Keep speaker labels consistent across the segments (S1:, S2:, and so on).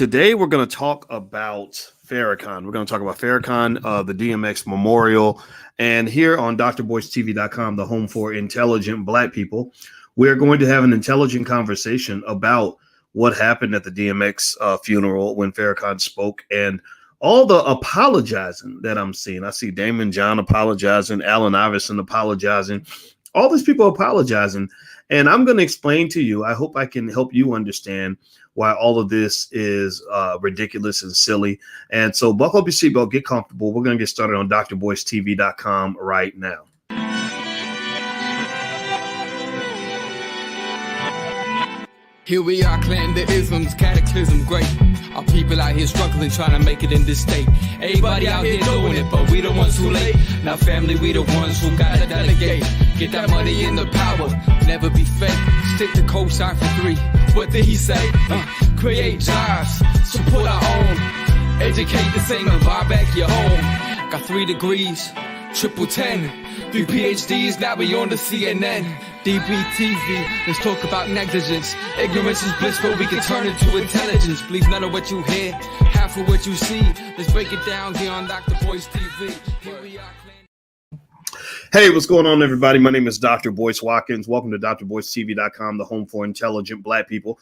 S1: Today, we're going to talk about Farrakhan. We're going to talk about Farrakhan, the DMX memorial. And here on drboycetv.com, the home for intelligent Black people, we're going to have an intelligent conversation about what happened at the DMX funeral when Farrakhan spoke and all the apologizing that I'm seeing. I see Damon John apologizing, Allen Iverson apologizing, all these people apologizing. And I'm going to explain to you, I hope I can help you understand why all of this is ridiculous and silly. And so buckle up your seatbelt, get comfortable. We're going to get started on drboycetv.com right now.
S2: Here we are, clan the isms, cataclysm, great. Our people out here struggling, trying to make it in this state. Everybody out here doing it, but we the ones who late. Now family, we the ones who gotta delegate. Get that money in the power, never be fake. Stick to co-sign for 3. What did he say? Create jobs, support our own. Educate the same and buy back your home. Got 3 degrees, triple 10. 3 PhDs, now we on the CNN. DBTV, let's talk about negligence. Ignorance is bliss, but we can turn it to intelligence. Believe none of what you hear, half of what you see. Let's break it down here on Dr. Boyce TV. Here we are.
S1: Hey, what's going on, everybody? My name is Dr. Boyce Watkins. Welcome to drboycetv.com, the home for intelligent Black people.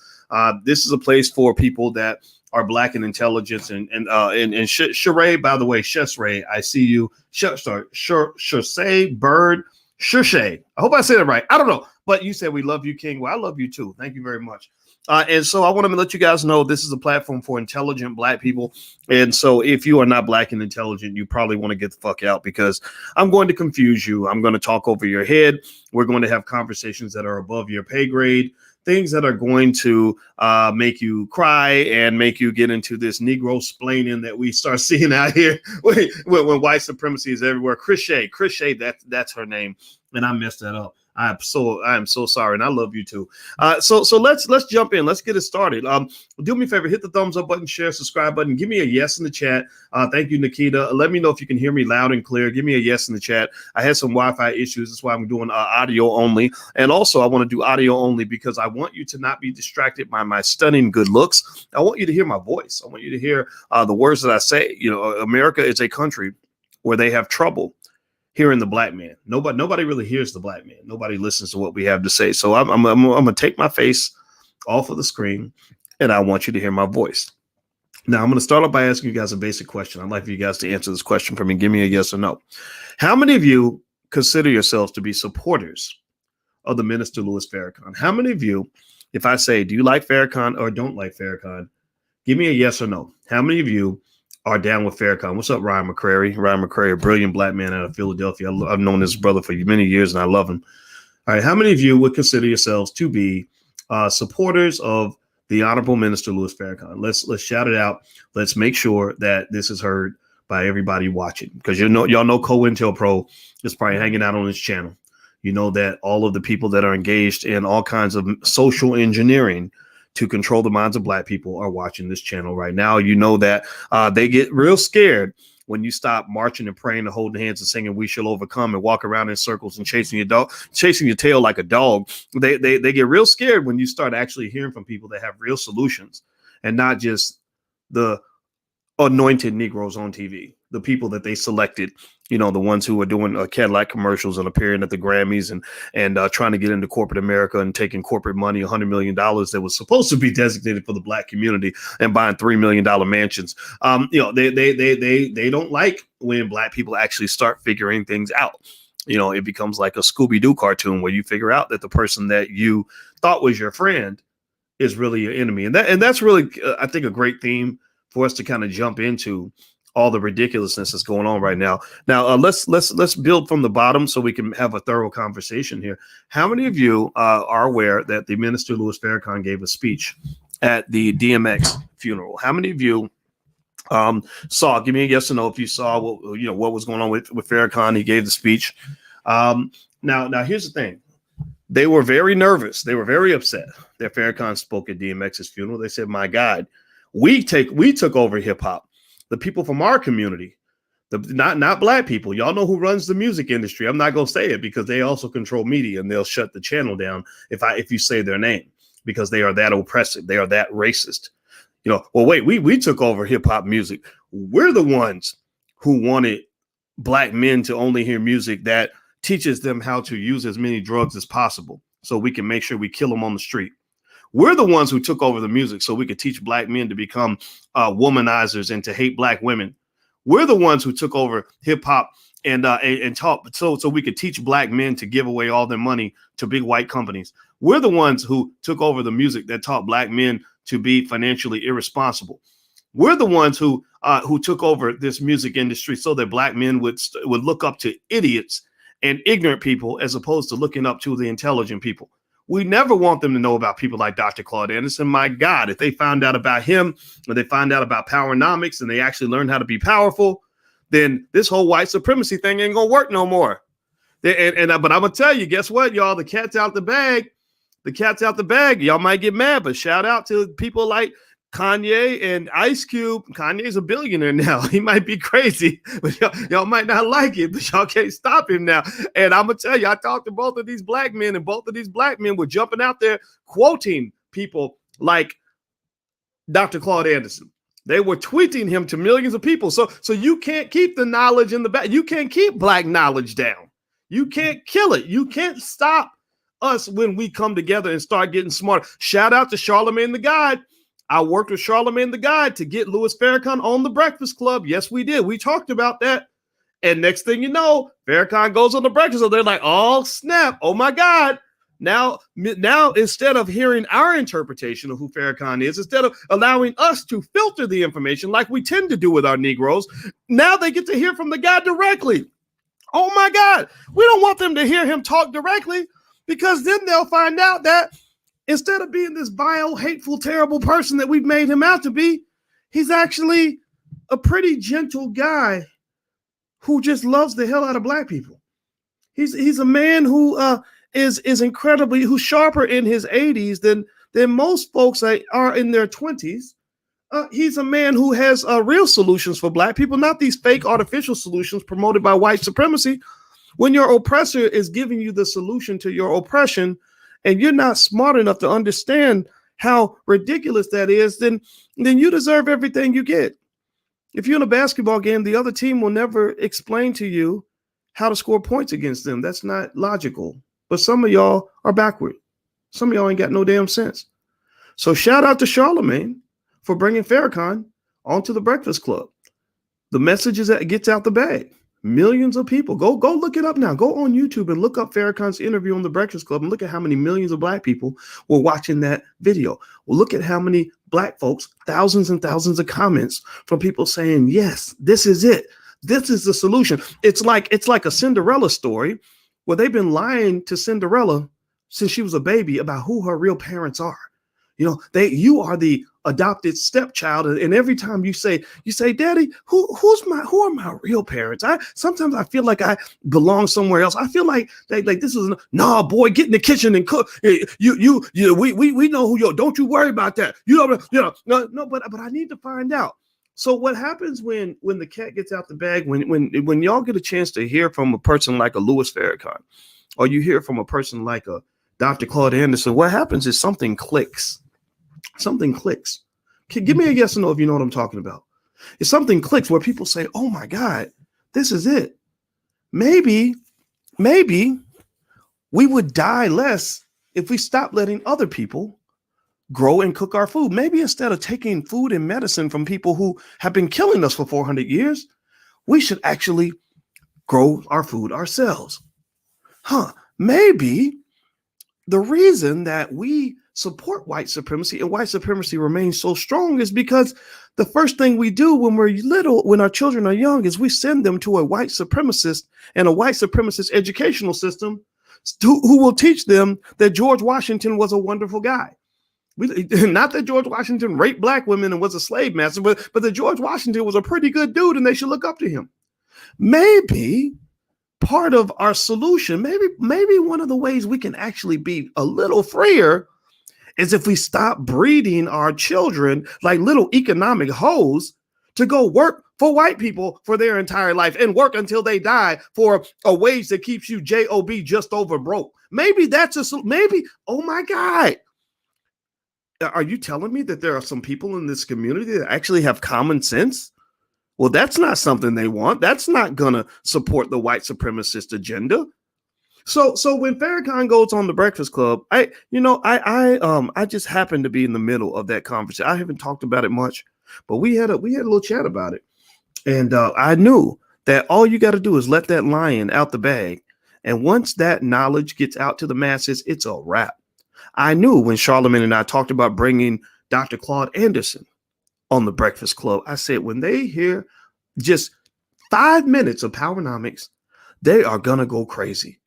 S1: This is a place for people that are Black and intelligent. And Sheree, by the way, Shesray, I see you. Shesay Bird. Shushay. I hope I said it right. I don't know, but you said we love you, King. Well, I love you too. Thank you very much. And so I want to let you guys know this is a platform for intelligent Black people. And so if you are not Black and intelligent, you probably want to get the fuck out because I'm going to confuse you. I'm going to talk over your head. We're going to have conversations that are above your pay grade, things that are going to make you cry and make you get into this Negro splaining that we start seeing out here when white supremacy is everywhere. Krishay, that's her name, and I messed that up. I am so sorry, and I love you too. So let's jump in. Let's get it started. Do me a favor, hit the thumbs up button, share, subscribe button. Give me a yes in the chat. Thank you, Nikita. Let me know if you can hear me loud and clear. Give me a yes in the chat. I had some Wi-Fi issues. That's why I'm doing audio only. And also, I want to do audio only because I want you to not be distracted by my stunning good looks. I want you to hear my voice. I want you to hear the words that I say. You know, America is a country where they have trouble hearing the Black man. Nobody really hears the Black man. Nobody listens to what we have to say. So I'm gonna take my face off of the screen, and I want you to hear my voice. Now I'm gonna start off by asking you guys a basic question. I'd like for you guys to answer this question for me. Give me a yes or no. How many of you consider yourselves to be supporters of the Minister Louis Farrakhan? How many of you, if I say, do you like Farrakhan or don't like Farrakhan? Give me a yes or no. How many of you are down with Farrakhan? What's up, Ryan McCrary? Ryan McCrary, a brilliant Black man out of Philadelphia. I've known this brother for many years, and I love him. All right, how many of you would consider yourselves to be supporters of the Honorable Minister Louis Farrakhan? Let's shout it out. Let's make sure that this is heard by everybody watching, because y'all know COINTELPRO is probably hanging out on this channel. You know that all of the people that are engaged in all kinds of social engineering to control the minds of Black people are watching this channel right now. You know that they get real scared when you stop marching and praying and holding hands and singing "We Shall Overcome" and walk around in circles and chasing your tail like a dog. They get real scared when you start actually hearing from people that have real solutions and not just the anointed Negroes on TV, the people that they selected, you know, the ones who are doing Cadillac commercials and appearing at the Grammys and trying to get into corporate America and taking corporate money, $100 million that was supposed to be designated for the Black community, and buying $3 million mansions. You know, they don't like when Black people actually start figuring things out. You know, it becomes like a Scooby-Doo cartoon where you figure out that the person that you thought was your friend is really your enemy. And that's really, I think, a great theme for us to kind of jump into all the ridiculousness that's going on right now. Now, let's build from the bottom so we can have a thorough conversation here. How many of you are aware that the Minister Louis Farrakhan gave a speech at the DMX funeral? How many of you saw? Give me a yes or no if you saw what was going on with Farrakhan. He gave the speech. Now here's the thing. They were very nervous. They were very upset that Farrakhan spoke at DMX's funeral. They said, "My God, we took over hip hop. The people from our community, not Black people. Y'all know who runs the music industry. I'm not gonna say it because they also control media, and they'll shut the channel down if you say their name, because they are that oppressive. They are that racist. well, wait, we took over hip hop music. We're the ones who wanted black men to only hear music that teaches them how to use as many drugs as possible so we can make sure we kill them on the street. We're the ones who took over the music so we could teach black men to become womanizers and to hate black women. We're the ones who took over hip hop and taught so we could teach black men to give away all their money to big white companies. We're the ones who took over the music that taught black men to be financially irresponsible. We're the ones who took over this music industry so that black men would look up to idiots and ignorant people as opposed to looking up to the intelligent people. We never want them to know about people like Dr. Claude Anderson. My God, if they found out about him or they find out about powernomics and they actually learn how to be powerful, then this whole white supremacy thing ain't gonna work no more. But I'm gonna tell you, guess what, y'all? The cat's out the bag. The cat's out the bag. Y'all might get mad, but shout out to people like Kanye and Ice Cube. Kanye's a billionaire now. He might be crazy, but y'all might not like it, but y'all can't stop him now. And I'm gonna tell you, I talked to both of these black men, and both of these black men were jumping out there quoting people like Dr. Claude Anderson. They were tweeting him to millions of people. So you can't keep the knowledge in the back. You can't keep black knowledge down. You can't kill it. You can't stop us when we come together and start getting smart. Shout out to Charlemagne the God. I worked with Charlemagne the God to get Louis Farrakhan on the Breakfast Club. Yes, we did. We talked about that. And next thing you know, Farrakhan goes on the Breakfast Club. They're like, oh, snap. Oh, my God. Now, instead of hearing our interpretation of who Farrakhan is, instead of allowing us to filter the information like we tend to do with our Negroes, now they get to hear from the guy directly. Oh, my God. We don't want them to hear him talk directly, because then they'll find out that instead of being this vile, hateful, terrible person that we've made him out to be, he's actually a pretty gentle guy who just loves the hell out of black people. He's a man who is incredibly, who's sharper in his 80s than most folks are in their 20s. He's a man who has real solutions for black people, not these fake artificial solutions promoted by white supremacy. When your oppressor is giving you the solution to your oppression and you're not smart enough to understand how ridiculous that is, then you deserve everything you get. If you're in a basketball game, the other team will never explain to you how to score points against them. That's not logical. But some of y'all are backward. Some of y'all ain't got no damn sense. So shout out to Charlemagne for bringing Farrakhan onto the Breakfast Club. The message is that it gets out the bag. Millions of people. Go look it up now. Go on YouTube and look up Farrakhan's interview on the Breakfast Club and look at how many millions of black people were watching that video. Well, look at how many black folks, thousands and thousands of comments from people saying, yes, this is it. This is the solution. It's like a Cinderella story where they've been lying to Cinderella since she was a baby about who her real parents are. You are the adopted stepchild, and every time you say, Daddy, who are my real parents? Sometimes I feel like I belong somewhere else. I feel like this is boy, get in the kitchen and cook. We know who you are. Don't you worry about that. But I need to find out. So what happens when the cat gets out the bag? When y'all get a chance to hear from a person like a Louis Farrakhan, or you hear from a person like a Dr. Claude Anderson, what happens is something clicks. Something clicks. Give me a yes or no if you know what I'm talking about. If something clicks where people say, oh my God, this is it. Maybe we would die less if we stopped letting other people grow and cook our food. Maybe instead of taking food and medicine from people who have been killing us for 400 years, we should actually grow our food ourselves. Maybe the reason that we support white supremacy and white supremacy remains so strong is because the first thing we do when we're little, when our children are young, is we send them to a white supremacist and a white supremacist educational system who will teach them that George Washington was a wonderful guy. Not that George Washington raped black women and was a slave master, but that George Washington was a pretty good dude and they should look up to him. Maybe part of our solution, maybe one of the ways we can actually be a little freer is if we stop breeding our children like little economic hoes to go work for white people for their entire life and work until they die for a wage that keeps you JOB just over broke. Maybe that's maybe, oh my God. Are you telling me that there are some people in this community that actually have common sense? Well, that's not something they want. That's not going to support the white supremacist agenda. So when Farrakhan goes on the Breakfast Club, I just happened to be in the middle of that conversation. I haven't talked about it much, but we had a little chat about it, and I knew that all you got to do is let that lion out the bag, and once that knowledge gets out to the masses, it's a wrap. I knew when Charlamagne and I talked about bringing Dr. Claude Anderson on the Breakfast Club, I said when they hear just 5 minutes of Powernomics, they are gonna go crazy.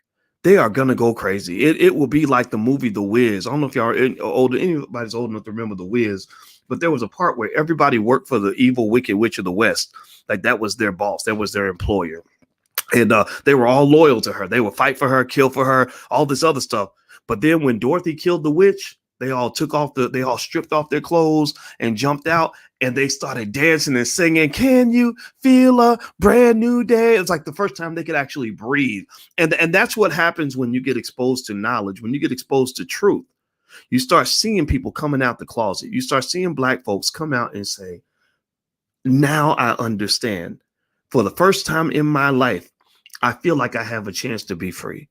S1: They are gonna go crazy. It will be like the movie The Wiz. I don't know if y'all are older, anybody's old enough to remember The Wiz, but there was a part where everybody worked for the evil, wicked witch of the West. Like that was their boss, that was their employer. And they were all loyal to her. They would fight for her, kill for her, all this other stuff. But then when Dorothy killed the witch, they all stripped off their clothes and jumped out, and they started dancing and singing, "Can you feel a brand new day?" It's like the first time they could actually breathe. And that's what happens when you get exposed to knowledge, when you get exposed to truth. You start seeing people coming out the closet. You start seeing Black folks come out and say, now I understand. For the first time in my life, I feel like I have a chance to be free.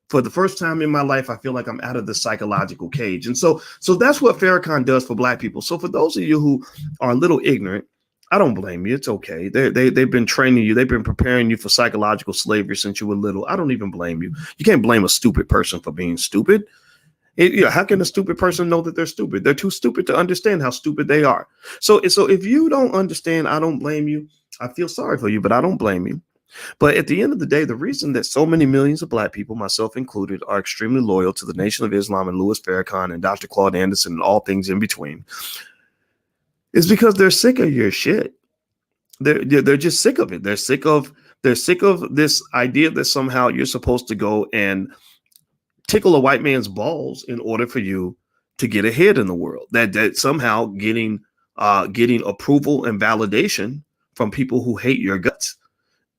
S1: For the first time in my life, I feel like I'm out of the psychological cage. And so that's what Farrakhan does for Black people. So for those of you who are a little ignorant, I don't blame you. It's okay. They've been training you. They've been preparing you for psychological slavery since you were little. I don't even blame you. You can't blame a stupid person for being stupid. How can a stupid person know that they're stupid? They're too stupid to understand how stupid they are. So if you don't understand, I don't blame you. I feel sorry for you, but I don't blame you. But at the end of the day, the reason that so many millions of Black people, myself included, are extremely loyal to the Nation of Islam and Louis Farrakhan and Dr. Claude Anderson and all things in between is because they're sick of your shit. They're just sick of it. They're sick of this idea that somehow you're supposed to go and tickle a white man's balls in order for you to get ahead in the world. That somehow getting approval and validation from people who hate your guts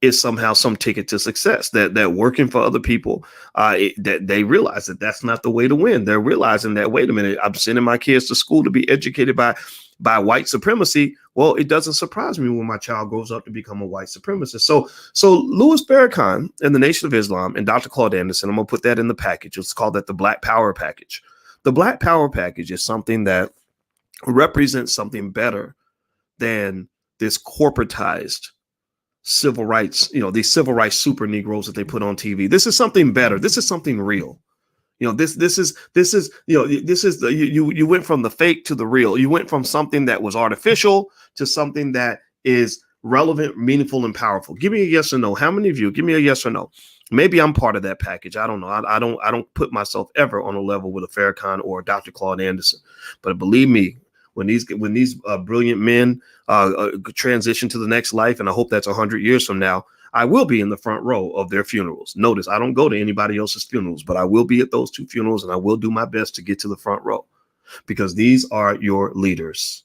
S1: is somehow some ticket to success, that working for other people, that they realize that that's not the way to win. They're realizing that, wait a minute, I'm sending my kids to school to be educated by white supremacy. Well, it doesn't surprise me when my child grows up to become a white supremacist. So Louis Farrakhan and the Nation of Islam and Dr. Claude Anderson, I'm going to put that in the package. Let's call that the Black Power package. The Black Power package is something that represents something better than this corporatized civil rights, these civil rights super Negroes that they put on TV. This is something better. This is something real. This is you went from the fake to the real. You went from something that was artificial to something that is relevant, meaningful, and powerful. Give me a yes or no. How many of you? Give me a yes or no. Maybe I'm part of that package. I don't know. I don't put myself ever on a level with a Farrakhan or Dr. Claude Anderson. But believe me, when these brilliant men transition to the next life, and I hope that's 100 years from now, I will be in the front row of their funerals. Notice I don't go to anybody else's funerals, but I will be at those two funerals, and I will do my best to get to the front row because these are your leaders.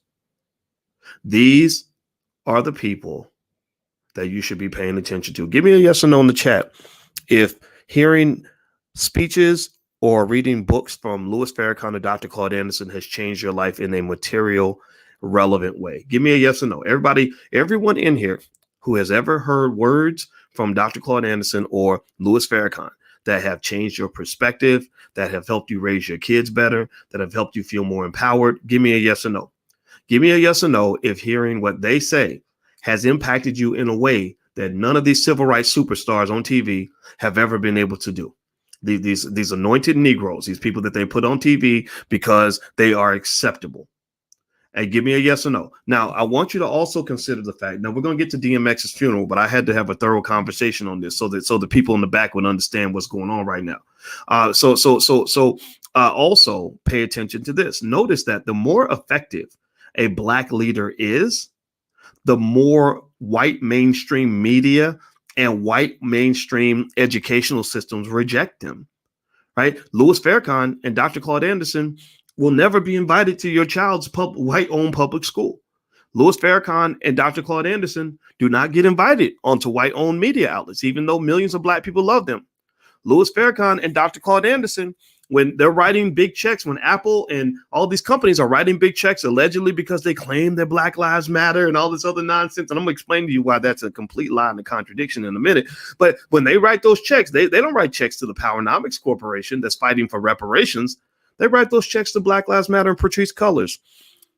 S1: These are the people that you should be paying attention to. Give me a yes or no in the chat if hearing speeches or reading books from Louis Farrakhan or Dr. Claude Anderson has changed your life in a material, relevant way. Give me a yes or no. Everyone in here who has ever heard words from Dr. Claude Anderson or Louis Farrakhan that have changed your perspective, that have helped you raise your kids better, that have helped you feel more empowered, give me a yes or no. Give me a yes or no if hearing what they say has impacted you in a way that none of these civil rights superstars on TV have ever been able to do. These anointed Negroes, these people that they put on TV because they are acceptable. And give me a yes or no. Now, I want you to also consider the fact, now we're going to get to DMX's funeral, but I had to have a thorough conversation on this so the people in the back would understand what's going on right now. So also pay attention to this. Notice that the more effective a Black leader is, the more white mainstream media and white mainstream educational systems reject them, right? Louis Farrakhan and Dr. Claude Anderson will never be invited to your child's white-owned public school. Louis Farrakhan and Dr. Claude Anderson do not get invited onto white-owned media outlets, even though millions of Black people love them. Louis Farrakhan and Dr. Claude Anderson when they're writing big checks, when Apple and all these companies are writing big checks allegedly because they claim that Black Lives Matter and all this other nonsense, and I'm going to explain to you why that's a complete lie and a contradiction in a minute. But when they write those checks, they don't write checks to the Powernomics Corporation that's fighting for reparations. They write those checks to Black Lives Matter and Patrisse Cullors,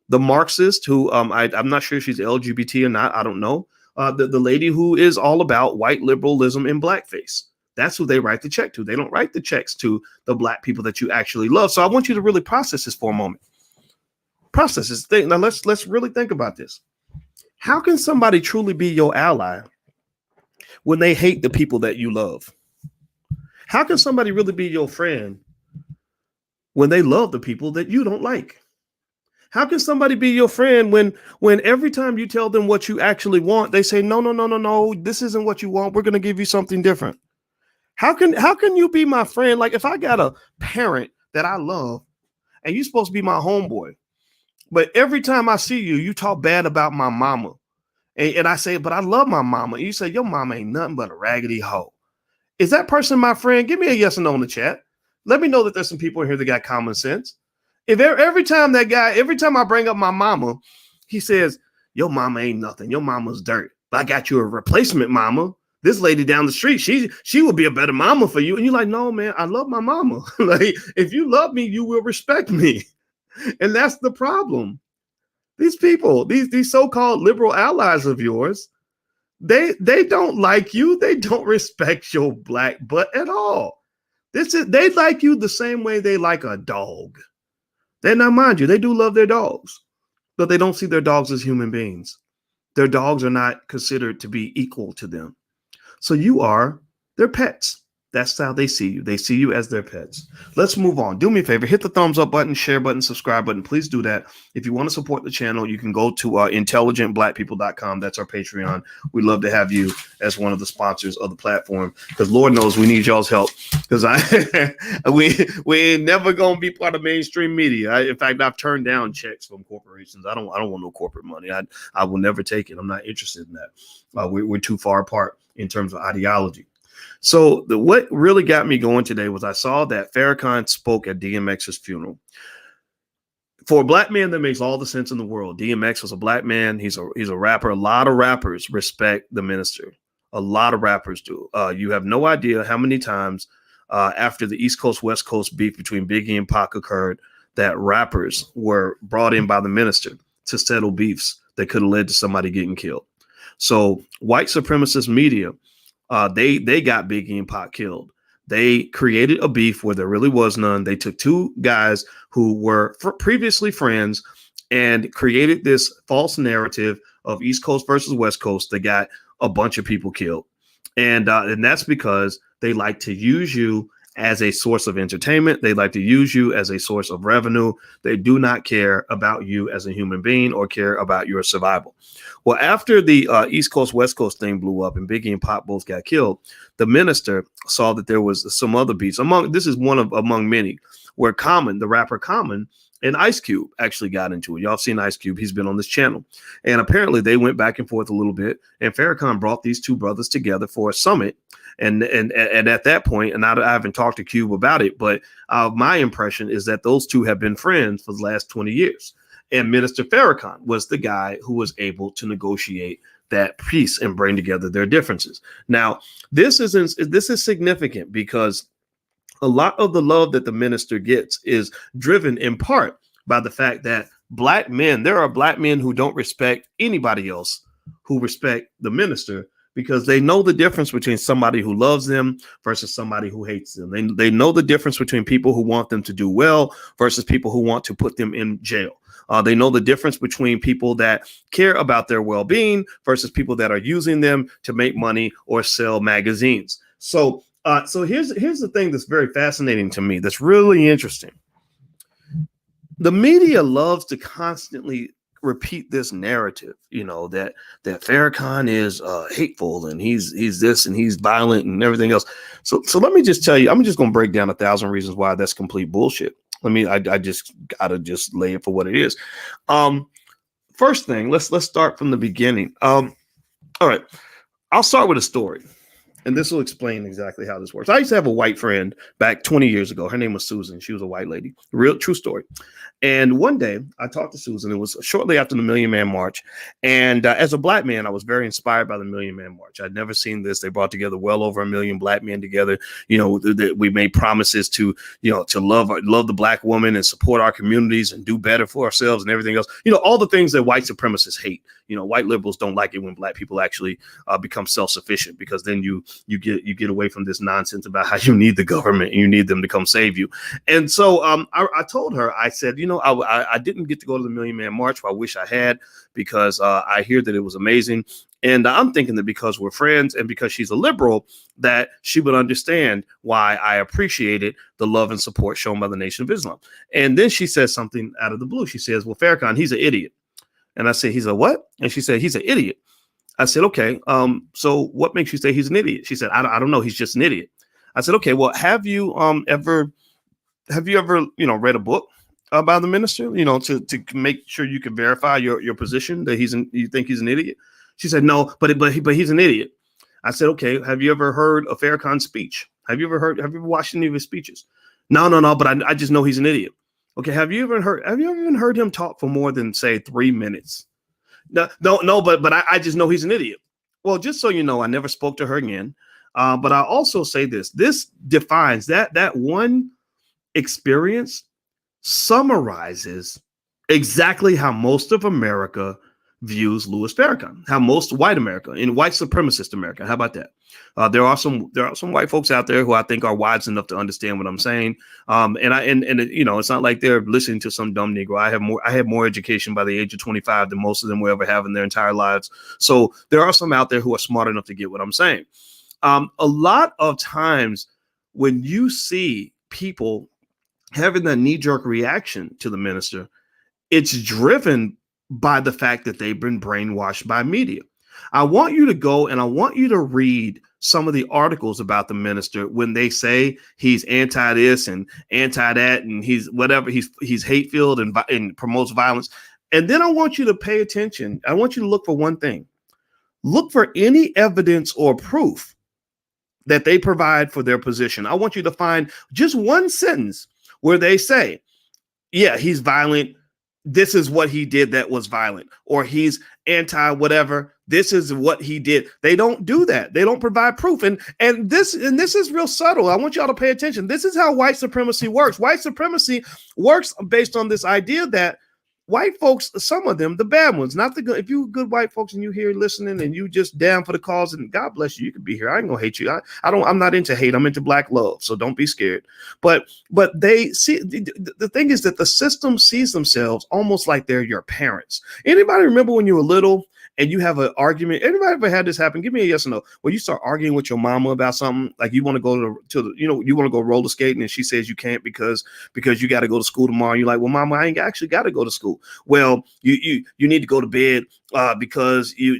S1: the Marxist who I'm not sure if she's LGBT or not. I don't know. The lady who is all about white liberalism and blackface. That's who they write the check to. They don't write the checks to the Black people that you actually love. So I want you to really process this for a moment. Process this thing. Now let's really think about this. How can somebody truly be your ally when they hate the people that you love? How can somebody really be your friend when they love the people that you don't like? How can somebody be your friend when every time you tell them what you actually want, they say, no, this isn't what you want. We're going to give you something different. How can you be my friend? Like if I got a parent that I love and you're supposed to be my homeboy, but every time I see you, you talk bad about my mama. And I say, but I love my mama. And you say, your mama ain't nothing but a raggedy hoe. Is that person my friend? Give me a yes or no in the chat. Let me know that there's some people in here that got common sense. If every time I bring up my mama, he says, your mama ain't nothing. Your mama's dirt. But I got you a replacement mama. This lady down the street, she would be a better mama for you. And you're like, no, man, I love my mama. Like, if you love me, you will respect me. And that's the problem. These people, these so-called liberal allies of yours, they don't like you. They don't respect your black butt at all. They like you the same way they like a dog. Now, mind you, they do love their dogs, but they don't see their dogs as human beings. Their dogs are not considered to be equal to them. So you are their pets. That's how they see you. They see you as their pets. Let's move on. Do me a favor. Hit the thumbs up button, share button, subscribe button. Please do that. If you want to support the channel, you can go to intelligentblackpeople.com. That's our Patreon. We'd love to have you as one of the sponsors of the platform because Lord knows we need y'all's help because we ain't never going to be part of mainstream media. In fact, I've turned down checks from corporations. I don't want no corporate money. I will never take it. I'm not interested in that. We're too far apart in terms of ideology. So what really got me going today was I saw that Farrakhan spoke at DMX's funeral. For a black man, that makes all the sense in the world. DMX was a black man. He's a rapper. A lot of rappers respect the minister. A lot of rappers do. You have no idea how many times after the East Coast, West Coast beef between Biggie and Pac occurred that rappers were brought in by the minister to settle beefs that could have led to somebody getting killed. So white supremacist media, they got Biggie and Pac killed. They created a beef where there really was none. They took two guys who were previously friends and created this false narrative of East Coast versus West Coast that got a bunch of people killed. And that's because they like to use you as a source of entertainment. They like to use you as a source of revenue. They do not care about you as a human being or care about your survival. Well, after the East Coast, West Coast thing blew up and Biggie and Pac both got killed, the minister saw that there was some other beefs. This is one among many where Common, the rapper Common, and Ice Cube actually got into it. Y'all have seen Ice Cube. He's been on this channel. And apparently they went back and forth a little bit. And Farrakhan brought these two brothers together for a summit. And at that point, and I haven't talked to Cube about it, but my impression is that those two have been friends for the last 20 years. And Minister Farrakhan was the guy who was able to negotiate that peace and bring together their differences. Now, this is significant because a lot of the love that the minister gets is driven in part by the fact that black men, there are black men who don't respect anybody else who respect the minister because they know the difference between somebody who loves them versus somebody who hates them. They know the difference between people who want them to do well versus people who want to put them in jail. They know the difference between people that care about their well-being versus people that are using them to make money or sell magazines. So here's the thing that's very fascinating to me. That's really interesting. The media loves to constantly repeat this narrative, that Farrakhan is hateful and he's this and he's violent and everything else. So let me just tell you, I'm just going to break down 1,000 reasons why that's complete bullshit. I just gotta just lay it for what it is. First thing, let's start from the beginning. All right, I'll start with a story. And this will explain exactly how this works. I used to have a white friend back 20 years ago. Her name was Susan. She was a white lady. Real true story. And one day I talked to Susan. It was shortly after the Million Man March. And as a black man, I was very inspired by the Million Man March. I'd never seen this. They brought together well over 1 million black men together. We made promises to love the black woman and support our communities and do better for ourselves and everything else. All the things that white supremacists hate. White liberals don't like it when black people actually become self-sufficient, because then you get away from this nonsense about how you need the government and you need them to come save you. And so I told her, I said, I didn't get to go to the Million Man March. I wish I had, because I hear that it was amazing. And I'm thinking that because we're friends and because she's a liberal, that she would understand why I appreciated the love and support shown by the Nation of Islam. And then she says something out of the blue. She says, well, Farrakhan, he's an idiot. And I said, he's a what? And she said, he's an idiot. I said, okay, so what makes you say he's an idiot? She said, I don't know. He's just an idiot. I said, okay, well, have you ever read a book by the minister, to make sure you can verify your position that you think he's an idiot? She said, no, but he's an idiot. I said, okay, have you ever heard a Farrakhan speech? Have you ever watched any of his speeches? No, but I just know he's an idiot. Okay, have you ever even heard him talk for more than, say, 3 minutes? No, but I just know he's an idiot. Well, just so you know, I never spoke to her again. But I also say this defines that one experience summarizes exactly how most of America views Louis Farrakhan, how most white America and white supremacist America. How about that? There are some white folks out there who I think are wise enough to understand what I'm saying. It's not like they're listening to some dumb Negro. I had more education by the age of 25 than most of them will ever have in their entire lives. So there are some out there who are smart enough to get what I'm saying. A lot of times when you see people having that knee-jerk reaction to the minister, it's driven by the fact that they've been brainwashed by media. I want you to go and I want you to read some of the articles about the minister when they say he's anti this and anti that, and he's whatever, he's hate-filled and promotes violence. And then I want you to pay attention. I want you to look for one thing. Look for any evidence or proof that they provide for their position. I want you to find just one sentence where they say, yeah, he's violent. This is what he did that was violent, or he's anti whatever. This is what he did. They don't do that. They don't provide proof. And this is real subtle. I want y'all to pay attention. This is how white supremacy works. White supremacy works based on this idea that white folks, some of them, the bad ones, not the good. If you good white folks and you here listening and you just down for the cause, and God bless you, you can be here. I ain't gonna hate you. I'm not into hate. I'm into black love. So don't be scared. But they see, the thing is that the system sees themselves almost like they're your parents. Anybody remember when you were little and you have an argument? Anybody ever had this happen? Give me a yes or no. When you start arguing with your mama about something, like you want to go to the, you want to go roller skating, and she says you can't because you got to go to school tomorrow. You're like, well, mama, I ain't actually got to go to school. Well, you need to go to bed because you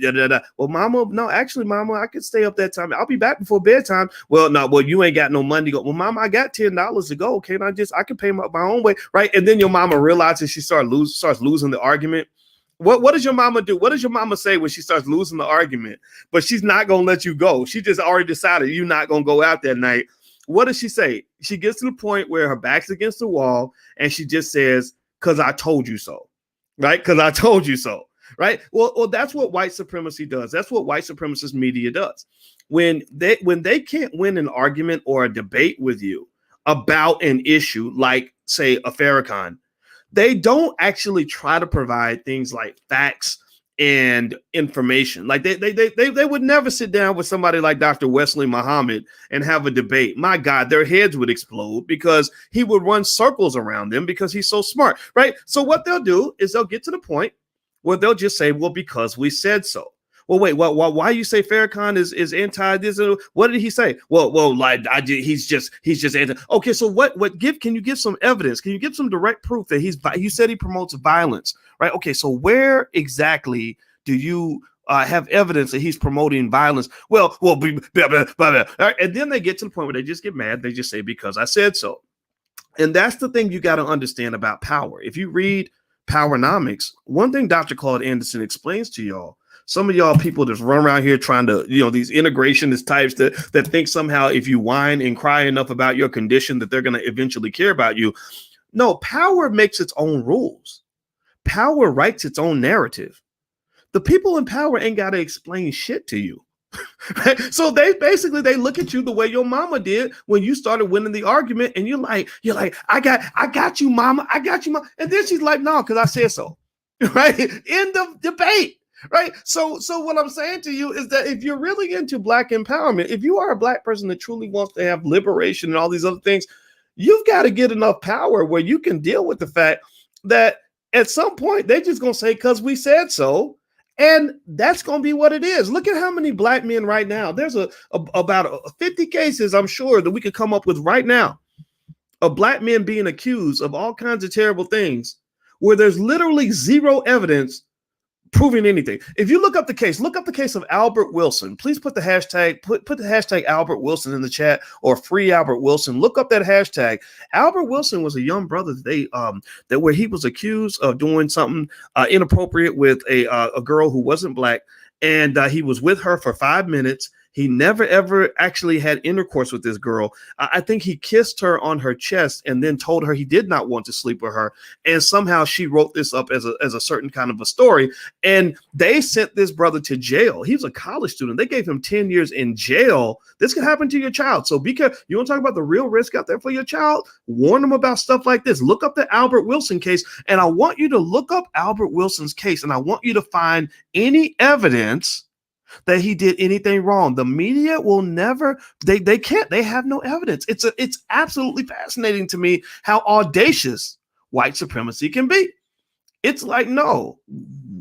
S1: Well, mama, no, actually, mama, I could stay up that time. I'll be back before bedtime. Well, no, well, you ain't got no money to go. Well, mama, I got $10 to go. Okay, I can pay my own way, right? And then your mama realizes she starts losing the argument. What does your mama do? What does your mama say when she starts losing the argument? But she's not gonna let you go. She just already decided you're not gonna go out that night. What does she say? She gets to the point where her back's against the wall and she just says, "'Cause I told you so." Right? Because I told you so. Right? Well, that's what white supremacy does. That's what white supremacist media does. When they can't win an argument or a debate with you about an issue, like say a Farrakhan, they don't actually try to provide things like facts and information. Like they would never sit down with somebody like Dr. Wesley Muhammad and have a debate. My God, their heads would explode because he would run circles around them because he's so smart, right? So what they'll do is they'll get to the point where they'll just say, well, because we said so. Well, wait, why you say Farrakhan is anti this? What did he say? Well, like he's just anti. Okay, so can you give some evidence? Can you give some direct proof that you said he promotes violence, right? Okay, so where exactly do you have evidence that he's promoting violence? Well, blah, blah, blah. Right? And then they get to the point where they just get mad. They just say, because I said so. And that's the thing you got to understand about power. If you read Powernomics, one thing Dr. Claude Anderson explains to y'all Some of y'all people just run around here trying to, these integrationist types that think somehow if you whine and cry enough about your condition that they're going to eventually care about you. No, power makes its own rules. Power writes its own narrative. The people in power ain't got to explain shit to you. Right? So they look at you the way your mama did when you started winning the argument, and you're like, I got you, mama. I got you, mama. And then she's like, no, because I said so. Right? End of debate. Right. So what I'm saying to you is that if you're really into Black empowerment, if you are a Black person that truly wants to have liberation and all these other things, you've got to get enough power where you can deal with the fact that at some point they're just going to say, because we said so. And that's going to be what it is. Look at how many Black men right now. There's about 50 cases, I'm sure, that we could come up with right now of Black men being accused of all kinds of terrible things where there's literally zero evidence proving anything. If you look up the case of Albert Wilson. Please put the hashtag, put the hashtag Albert Wilson in the chat, or free Albert Wilson. Look up that hashtag. Albert Wilson was a young brother that where he was accused of doing something inappropriate with a girl who wasn't Black, and he was with her for 5 minutes. He never, ever actually had intercourse with this girl. I think he kissed her on her chest and then told her he did not want to sleep with her. And somehow she wrote this up as a certain kind of a story. And they sent this brother to jail. He was a college student. They gave him 10 years in jail. This could happen to your child. So be careful. You want to talk about the real risk out there for your child? Warn them about stuff like this. Look up the Albert Wilson case. And I want you to look up Albert Wilson's case. And I want you to find any evidence that he did anything wrong. The media will never, they can't, they have no evidence. It's absolutely fascinating to me how audacious white supremacy can be. It's like, no,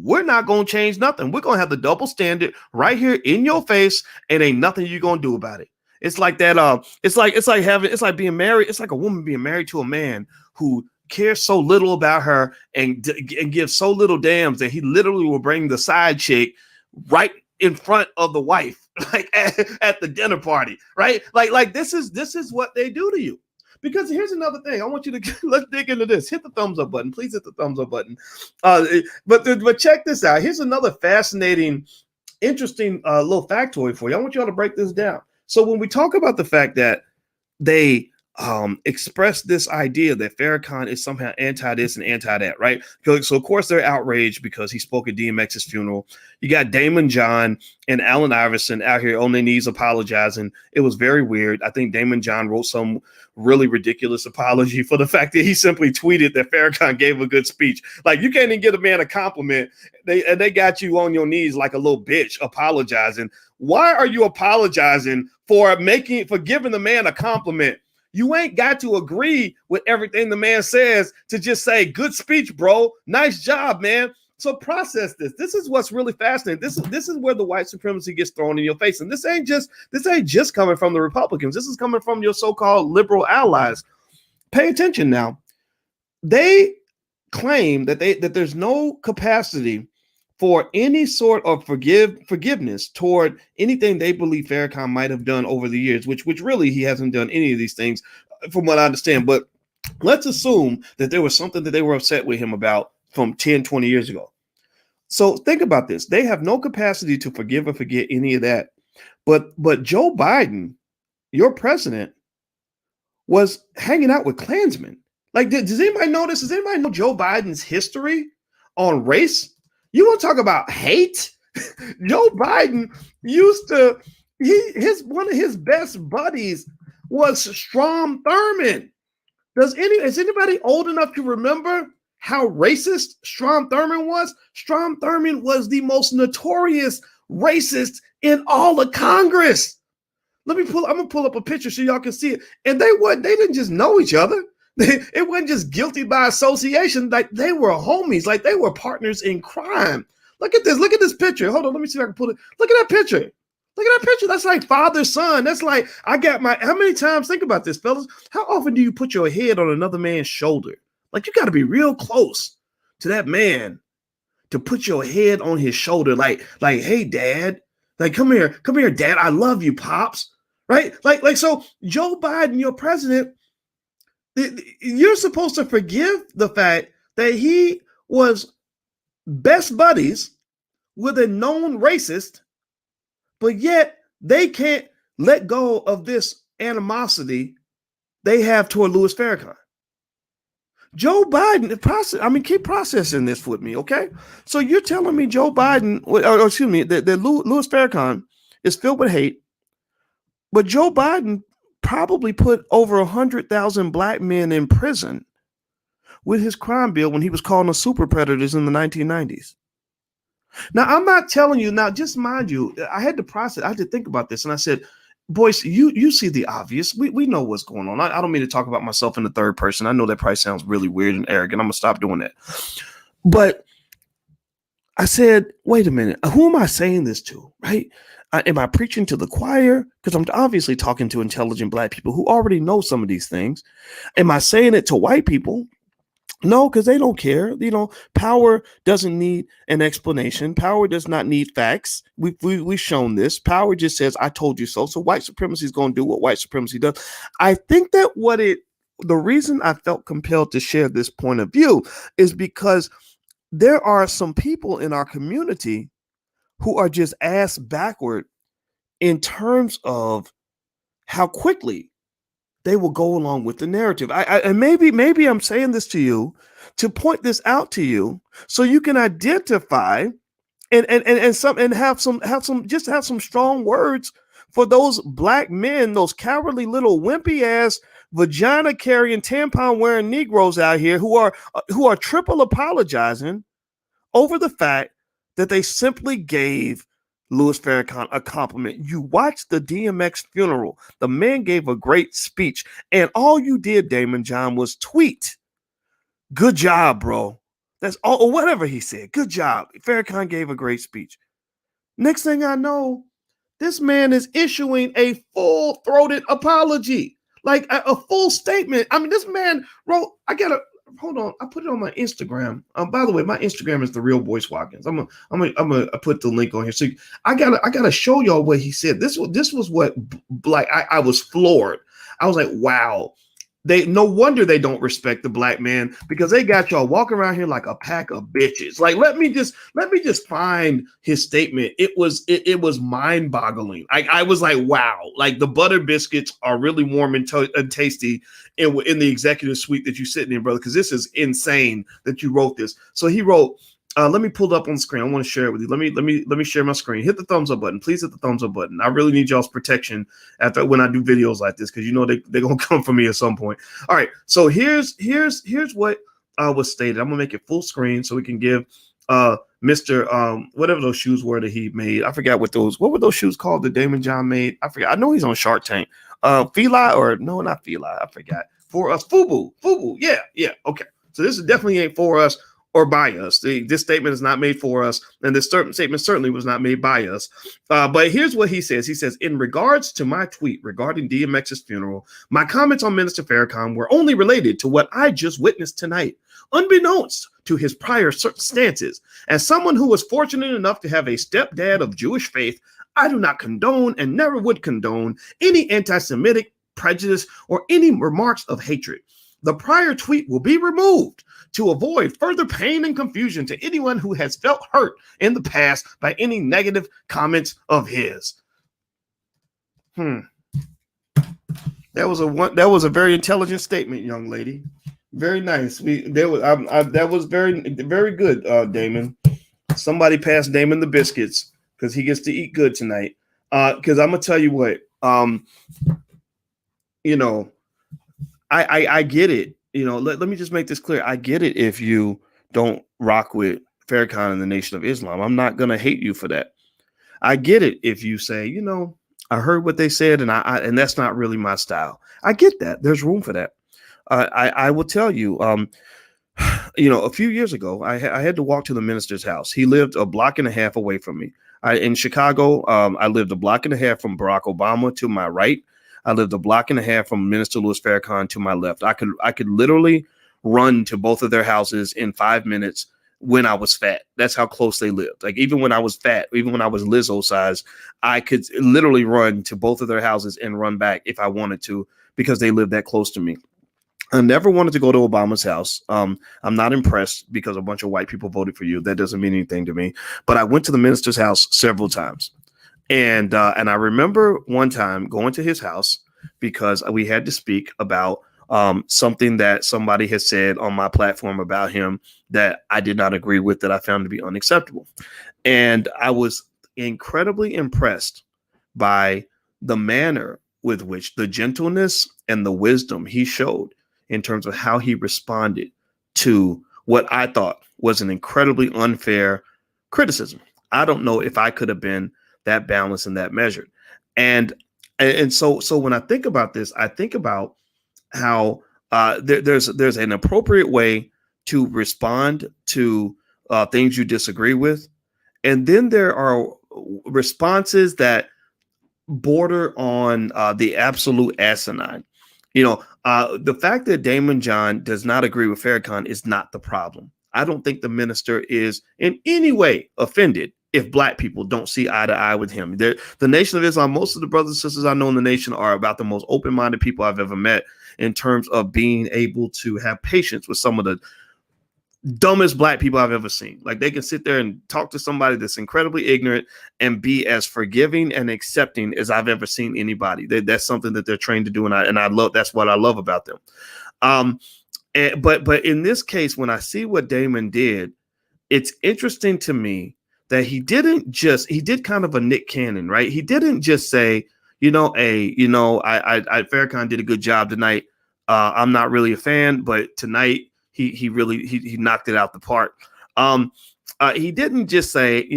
S1: we're not going to change nothing. We're going to have the double standard right here in your face, and ain't nothing you're going to do about it. It's like that. It's like being married. It's like a woman being married to a man who cares so little about her and gives so little damns that he literally will bring the side chick right in front of the wife, like at the dinner party, right? Like this is what they do to you. Because here's another thing. I want you to let's dig into this. Hit the thumbs up button. Please hit the thumbs up button. But check this out. Here's another fascinating, interesting little factoid for you. I want you all to break this down. So when we talk about the fact that they express this idea that Farrakhan is somehow anti this and anti that, right? So of course they're outraged because he spoke at DMX's funeral. You got Damon John and Allen Iverson out here on their knees apologizing. It was very weird. I think Damon John wrote some really ridiculous apology for the fact that he simply tweeted that Farrakhan gave a good speech. Like, you can't even give a man a compliment. They got you on your knees like a little bitch apologizing. Why are you apologizing for giving the man a compliment? You ain't got to agree with everything the man says to just say, good speech, bro. Nice job, man. So process this. This is what's really fascinating. This is where the white supremacy gets thrown in your face. And this ain't just coming from the Republicans. This is coming from your so-called liberal allies. Pay attention now. They claim that there's no capacity for any sort of forgiveness toward anything they believe Farrakhan might have done over the years, which really he hasn't done any of these things from what I understand. But let's assume that there was something that they were upset with him about from 10, 20 years ago. So think about this. They have no capacity to forgive or forget any of that. But Joe Biden, your president, was hanging out with Klansmen. Like, does anybody know this? Does anybody know Joe Biden's history on race? You want to talk about hate? Joe Biden used to, one of his best buddies was Strom Thurmond. Is anybody old enough to remember how racist Strom Thurmond was? Strom Thurmond was the most notorious racist in all of Congress. I'm gonna pull up a picture so y'all can see it. And they didn't just know each other. It wasn't just guilty by association. Like, they were homies. Like, they were partners in crime. Look at this. Look at this picture. Hold on. Let me see if I can pull it. Look at that picture. Look at that picture. That's like father, son. That's like, how many times, think about this, fellas. How often do you put your head on another man's shoulder? Like, you got to be real close to that man to put your head on his shoulder. Like, hey, dad. Like, come here, dad. I love you, pops. Right? Like, so Joe Biden, your president, you're supposed to forgive the fact that he was best buddies with a known racist, but yet they can't let go of this animosity they have toward Louis Farrakhan. Joe Biden, keep processing this with me, okay? So you're telling me Joe Biden, that Louis Farrakhan is filled with hate, but Joe Biden probably put over 100,000 black men in prison with his crime bill when he was calling us super predators in the 1990s. Now, I'm not telling you now, just mind you, I had to think about this. And I said, Boyce, you see the obvious. We know what's going on. I don't mean to talk about myself in the third person. I know that probably sounds really weird and arrogant. I'm going to stop doing that. But I said, wait a minute, who am I saying this to, right? Am I preaching to the choir? Because I'm obviously talking to intelligent black people who already know some of these things. Am I saying it to white people? No, because they don't care. Power doesn't need an explanation. Power does not need facts. We've shown this. Power just says, I told you so. So white supremacy is going to do what white supremacy does. I think that the reason I felt compelled to share this point of view is because there are some people in our community who are just ass backward in terms of how quickly they will go along with the narrative. And maybe I'm saying this to you to point this out to you so you can identify and have some strong words for those black men, those cowardly little wimpy ass vagina carrying tampon wearing Negroes out here who are triple apologizing over the fact that they simply gave Louis Farrakhan a compliment. You watched the DMX funeral. The man gave a great speech. And all you did, Damon John, was tweet, good job, bro. That's all, or whatever he said. Good job. Farrakhan gave a great speech. Next thing I know, this man is issuing a full-throated apology, like a full statement. This man wrote, hold on. I put it on my Instagram. By the way, my Instagram is The Real Boyce Watkins. I'm gonna put the link on here. So I gotta show y'all what he said. This was what, like, I was floored. I was like, wow. No wonder they don't respect the black man, because they got y'all walking around here like a pack of bitches. Like, let me just find his statement. It was mind boggling. I was like, wow, like the butter biscuits are really warm and tasty in the executive suite that you're sitting in, brother. Because this is insane that you wrote this. So he wrote, let me pull it up on the screen. I want to share it with you. Let me share my screen. Hit the thumbs up button. Please hit the thumbs up button. I really need y'all's protection when I do videos like this, because they're gonna come for me at some point. All right. So here's what was stated. I'm gonna make it full screen so we can give Mr. Whatever those shoes were that he made. I forgot what were those shoes called that Damon John made? I forgot. I know he's on Shark Tank. Feli, or no, not Feli. I forgot. For us, Fubu. Yeah. Okay. So this is definitely ain't for us or by us. This statement is not made for us, and this statement certainly was not made by us. But here's what he says. He says, in regards to my tweet regarding DMX's funeral, my comments on Minister Farrakhan were only related to what I just witnessed tonight, unbeknownst to his prior stances. As someone who was fortunate enough to have a stepdad of Jewish faith, I do not condone and never would condone any anti-Semitic prejudice or any remarks of hatred. The prior tweet will be removed to avoid further pain and confusion to anyone who has felt hurt in the past by any negative comments of his. That was a very intelligent statement, young lady. Very nice. That was very, very good, Damon. Somebody pass Damon the biscuits, because he gets to eat good tonight. Because I'm gonna tell you what, I get it. Let me just make this clear. I get it if you don't rock with Farrakhan and the Nation of Islam. I'm not going to hate you for that. I get it if you say, I heard what they said and and that's not really my style. I get that. There's room for that. I will tell you, a few years ago, I had to walk to the minister's house. He lived a block and a half away from me. In Chicago, I lived a block and a half from Barack Obama to my right. I lived a block and a half from Minister Louis Farrakhan to my left. I could literally run to both of their houses in 5 minutes when I was fat. That's how close they lived. Like, even when I was fat, even when I was Lizzo size, I could literally run to both of their houses and run back if I wanted to, because they lived that close to me. I never wanted to go to Obama's house. I'm not impressed because a bunch of white people voted for you. That doesn't mean anything to me. But I went to the minister's house several times. And I remember one time going to his house because we had to speak about something that somebody had said on my platform about him that I did not agree with, that I found to be unacceptable. And I was incredibly impressed by the manner with which, the gentleness and the wisdom he showed in terms of how he responded to what I thought was an incredibly unfair criticism. I don't know if I could have been that balanced and that measured. And so when I think about this, I think about how there's an appropriate way to respond to things you disagree with. And then there are responses that border on the absolute asinine. The fact that Damon John does not agree with Farrakhan is not the problem. I don't think the minister is in any way offended if black people don't see eye to eye with him. The Nation of Islam, most of the brothers and sisters I know in the nation are about the most open-minded people I've ever met in terms of being able to have patience with some of the dumbest black people I've ever seen. Like, they can sit there and talk to somebody that's incredibly ignorant and be as forgiving and accepting as I've ever seen anybody. That's something that they're trained to do, and I love. That's what I love about them. But in this case, when I see what Damon did, it's interesting to me that he did kind of a Nick Cannon, right? He didn't just say, Farrakhan did a good job tonight. I'm not really a fan, but tonight he really knocked it out the park. He didn't just say,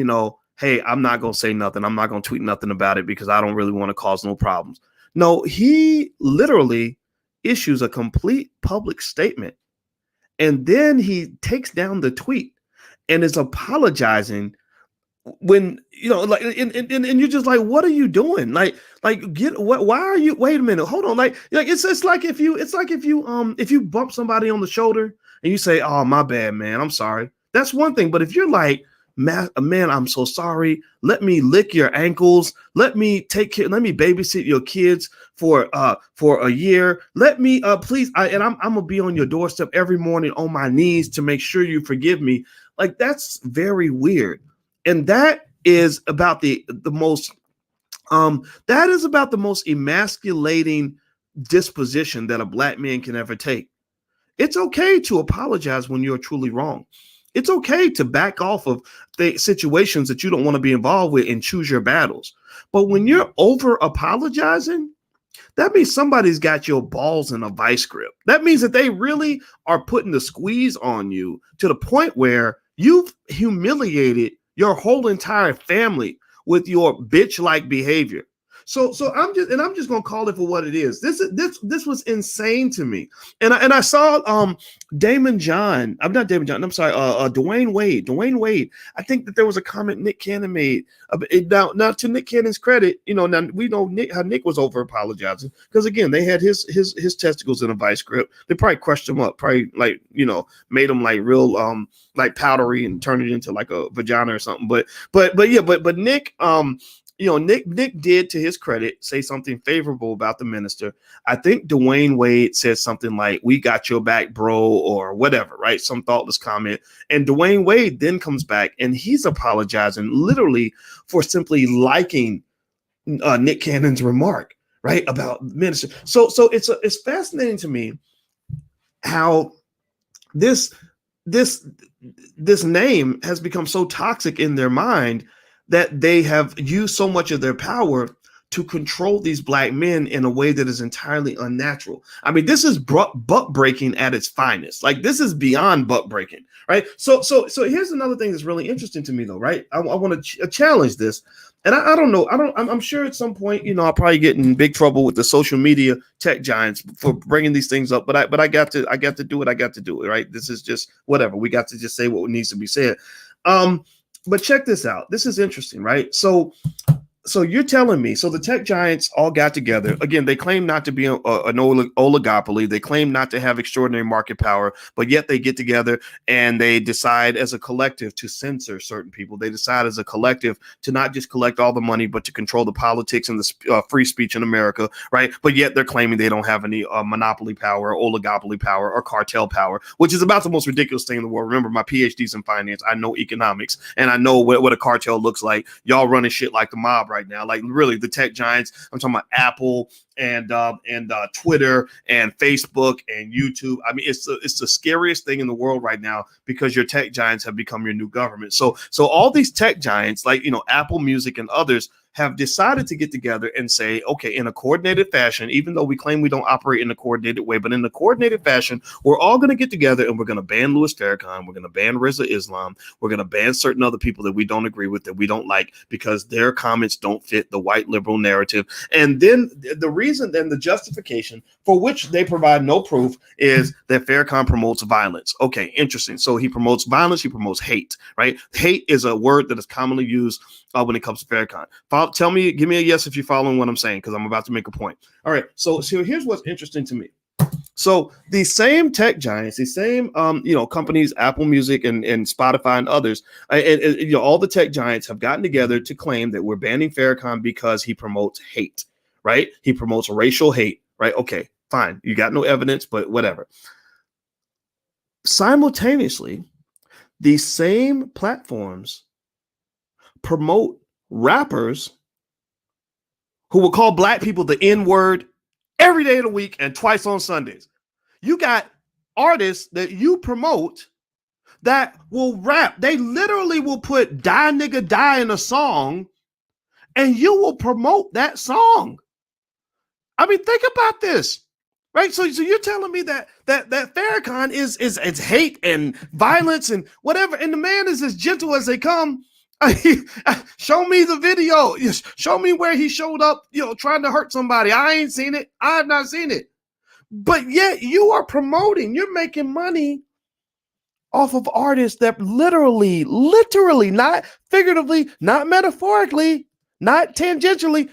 S1: hey, I'm not going to say nothing. I'm not going to tweet nothing about it because I don't really want to cause no problems. No, he literally issues a complete public statement. And then he takes down the tweet and is apologizing when, and you're just like, what are you doing? Why are you, wait a minute, hold on. It's like if you bump somebody on the shoulder and you say, oh, my bad, man, I'm sorry. That's one thing. But if you're like, man, I'm so sorry. Let me lick your ankles. Let me babysit your kids for a year. Let me, please. I'm going to be on your doorstep every morning on my knees to make sure you forgive me. Like, that's very weird. And that is about the most emasculating disposition that a black man can ever take. It's okay to apologize when you're truly wrong. It's okay to back off of the situations that you don't want to be involved with and choose your battles. But when you're over apologizing, that means somebody's got your balls in a vice grip. That means that they really are putting the squeeze on you to the point where you've humiliated your whole entire family with your bitch-like behavior. So I'm just gonna call it for what it is. This was insane to me. And I saw Dwayne Wade. I think that there was a comment Nick Cannon made. Now to Nick Cannon's credit, now we know how Nick was over apologizing because again they had his testicles in a vice grip. They probably crushed him up, made him like real like powdery and turned it into like a vagina or something. But Nick Nick did, to his credit, say something favorable about the minister. I think Dwayne Wade said something like, we got your back, bro, or whatever, right? Some thoughtless comment. And Dwayne Wade then comes back and he's apologizing literally for simply liking Nick Cannon's remark, right, about minister. So it's fascinating to me how this name has become so toxic in their mind that they have used so much of their power to control these black men in a way that is entirely unnatural. I mean, this is butt breaking at its finest. Like, this is beyond butt breaking, right? So here's another thing that's really interesting to me, though, right? I want to challenge this, and I don't know. I'm sure at some point, I'll probably get in big trouble with the social media tech giants for bringing these things up. But I got to do what I got to do, right? This is just whatever. We got to just say what needs to be said. But check this out. This is interesting, right? So So you're telling me, so the tech giants all got together. Again, they claim not to be an oligopoly. They claim not to have extraordinary market power, but yet they get together and they decide as a collective to censor certain people. They decide as a collective to not just collect all the money, but to control the politics and the free speech in America, right? But yet they're claiming they don't have any monopoly power, or oligopoly power, or cartel power, which is about the most ridiculous thing in the world. Remember, my PhD's in finance. I know economics, and I know what a cartel looks like. Y'all running shit like the mob right now, like really the tech giants. I'm talking about Apple and Twitter and Facebook and YouTube. I mean, it's the scariest thing in the world right now, because your tech giants have become your new government. So all these tech giants, like, you know, Apple Music and others, have decided to get together and say, okay, in a coordinated fashion, even though we claim we don't operate in a coordinated way, but in a coordinated fashion, we're all going to get together and we're going to ban Louis Farrakhan. We're going to ban Reza Islam. We're going to ban certain other people that we don't agree with, that we don't like, because their comments don't fit the white liberal narrative. And then the reason, then the justification for which they provide no proof, is that Farrakhan promotes violence. Okay, interesting. So he promotes violence. He promotes hate, right? Hate is a word that is commonly used when it comes to Farrakhan. Tell me, give me a yes if you're following what I'm saying, because I'm about to make a point. All right. So here's what's interesting to me. So these same tech giants, these same companies, Apple Music and Spotify and others, and all the tech giants have gotten together to claim that we're banning Farrakhan because he promotes hate, right? He promotes racial hate, right? Okay, fine. You got no evidence, but whatever. Simultaneously, these same platforms promote rappers who will call black people the N-word every day of the week and twice on Sundays. You got artists that you promote that will rap. They literally will put "die nigga die" in a song, and you will promote that song. I mean, think about this, right? So you're telling me that Farrakhan is hate and violence and whatever, and the man is as gentle as they come. Show me the video. Show me where he showed up, trying to hurt somebody. I ain't seen it. I've not seen it. But yet you are promoting, you're making money off of artists that literally, not figuratively, not metaphorically, not tangentially,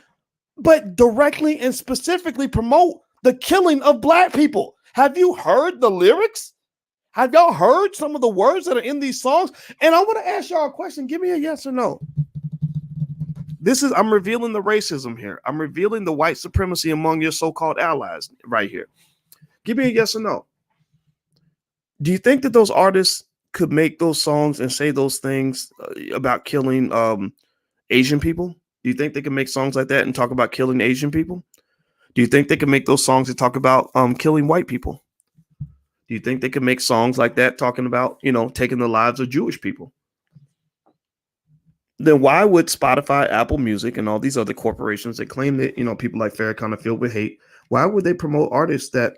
S1: but directly and specifically promote the killing of black people. Have you heard the lyrics? Have y'all heard some of the words that are in these songs? And I want to ask y'all a question. Give me a yes or no. I'm revealing the racism here. I'm revealing the white supremacy among your so-called allies right here. Give me a yes or no. Do you think that those artists could make those songs and say those things about killing Asian people? Do you think they can make songs like that and talk about killing Asian people? Do you think they can make those songs that talk about killing white people? Do you think they can make songs like that talking about, taking the lives of Jewish people? Then why would Spotify, Apple Music, and all these other corporations that claim that, people like Farrakhan are filled with hate, why would they promote artists that